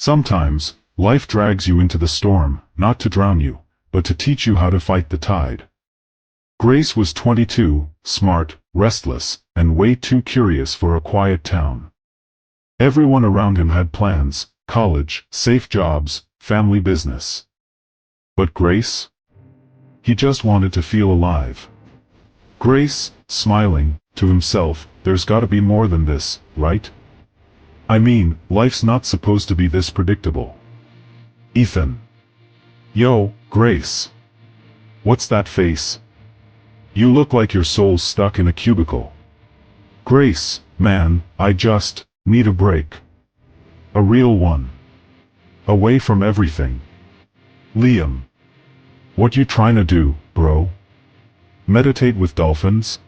Sometimes, life drags you into the storm, not to drown you, but to teach you how to fight the tide. Grace was 22, smart, restless, and way too curious for a quiet town. Everyone around him had plans: college, safe jobs, family business. But Grace? He just wanted to feel alive. Grace, smiling, to himself, there's gotta be more than this, right? I mean, life's not supposed to be this predictable. Ethan. Yo, Grace. What's that face? You look like your soul's stuck in a cubicle. Grace, man, I just need a break. A real one. Away from everything. Liam. What you trying to do, bro? Meditate with dolphins?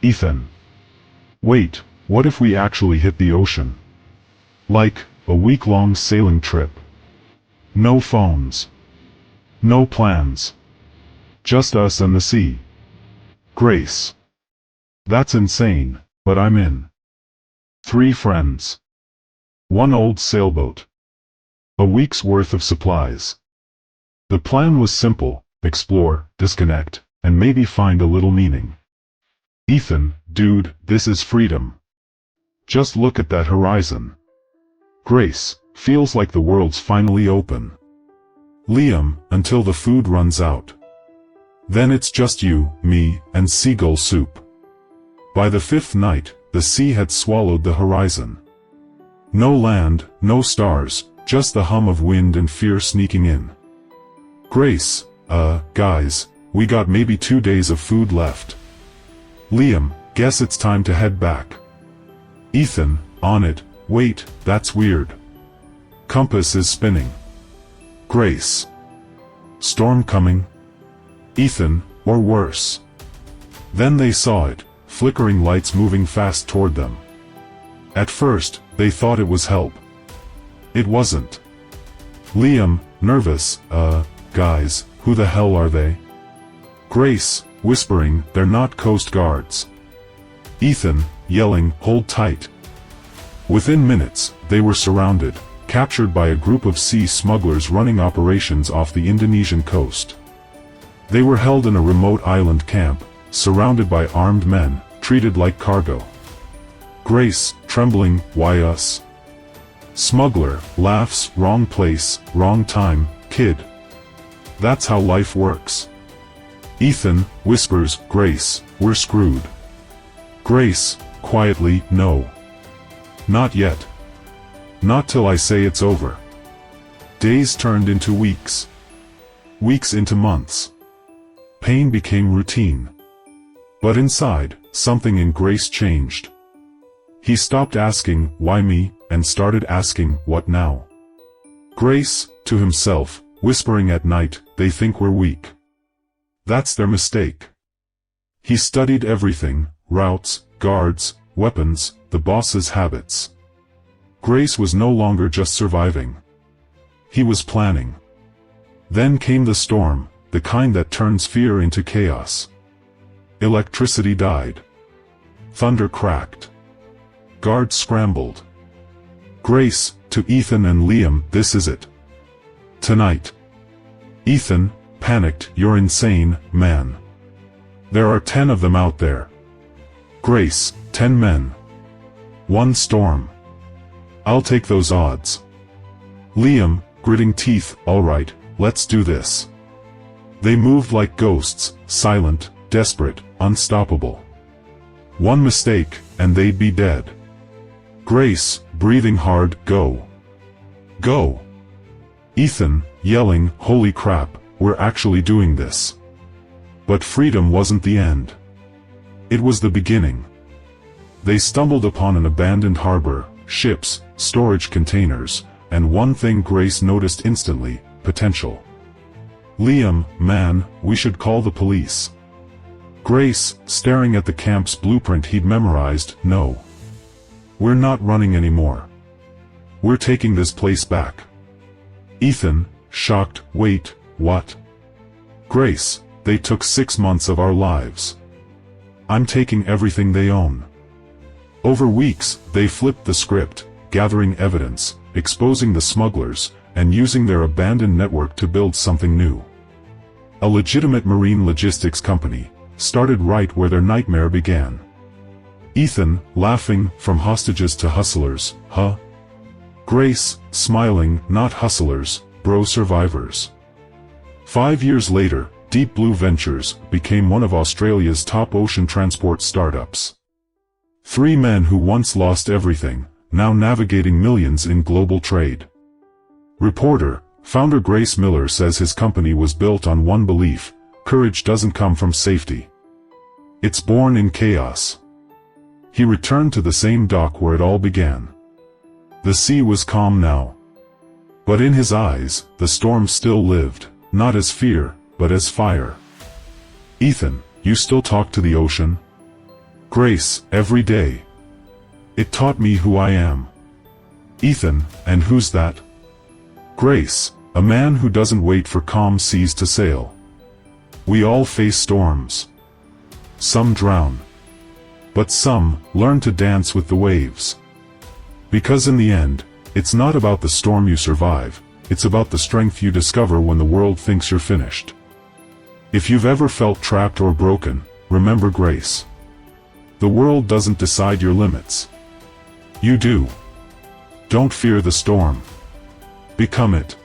Ethan. Wait, what if we actually hit the ocean? Like, a week-long sailing trip. No phones. No plans. Just us and the sea. Grace. That's insane, but I'm in. 3 friends. 1 old sailboat. A week's worth of supplies. The plan was simple: explore, disconnect, and maybe find a little meaning. Ethan, dude, this is freedom. Just look at that horizon. Grace, feels like the world's finally open. Liam, until the food runs out. Then it's just you, me, and seagull soup. By the 5th night, the sea had swallowed the horizon. No land, no stars, just the hum of wind and fear sneaking in. Grace, guys, we got maybe 2 days of food left. Liam, guess it's time to head back. Ethan, on it. Wait, that's weird. Compass is spinning. Grace. Storm coming? Ethan, or worse. Then they saw it, flickering lights moving fast toward them. At first, they thought it was help. It wasn't. Liam, nervous, guys, who the hell are they? Grace, whispering, they're not Coast Guards. Ethan, yelling, hold tight. Within minutes, they were surrounded, captured by a group of sea smugglers running operations off the Indonesian coast. They were held in a remote island camp, surrounded by armed men, treated like cargo. Grace, trembling, why us? Smuggler, laughs, wrong place, wrong time, kid. That's how life works. Ethan, whispers, Grace, we're screwed. Grace, quietly, no. Not yet. Not till I say it's over. Days turned into weeks. Weeks into months. Pain became routine. But inside, something in Grace changed. He stopped asking, why me, and started asking, what now? Grace, to himself, whispering at night, they think we're weak. That's their mistake. He studied everything: routes, guards, weapons, the boss's habits. Grace was no longer just surviving. He was planning. Then came the storm, the kind that turns fear into chaos. Electricity died. Thunder cracked. Guards scrambled. Grace, to Ethan and Liam, this is it. Tonight. Ethan, panicked, you're insane, man. There are 10 of them out there. Grace, 10 men. 1 storm. I'll take those odds. Liam, gritting teeth, alright, let's do this. They moved like ghosts, silent, desperate, unstoppable. 1 mistake, and they'd be dead. Grace, breathing hard, go. Go. Ethan, yelling, holy crap, we're actually doing this. But freedom wasn't the end. It was the beginning. They stumbled upon an abandoned harbor, ships, storage containers, and one thing Grace noticed instantly: potential. Liam, man, we should call the police. Grace, staring at the camp's blueprint he'd memorized, no. We're not running anymore. We're taking this place back. Ethan, shocked, wait, what? Grace, they took 6 months of our lives. I'm taking everything they own. Over weeks, they flipped the script, gathering evidence, exposing the smugglers, and using their abandoned network to build something new. A legitimate marine logistics company, started right where their nightmare began. Ethan, laughing, from hostages to hustlers, huh? Grace, smiling, not hustlers, bro survivors. 5 years later, Deep Blue Ventures became one of Australia's top ocean transport startups. 3 men who once lost everything, now navigating millions in global trade. Reporter, founder Grace Miller says his company was built on one belief: courage doesn't come from safety. It's born in chaos. He returned to the same dock where it all began. The sea was calm now. But in his eyes, the storm still lived, not as fear, but as fire. Ethan, you still talk to the ocean? Grace, every day. It taught me who I am. Ethan, and who's that? Grace, a man who doesn't wait for calm seas to sail. We all face storms. Some drown. But some learn to dance with the waves. Because in the end, it's not about the storm you survive, it's about the strength you discover when the world thinks you're finished. If you've ever felt trapped or broken, remember Grace. The world doesn't decide your limits. You do. Don't fear the storm. Become it.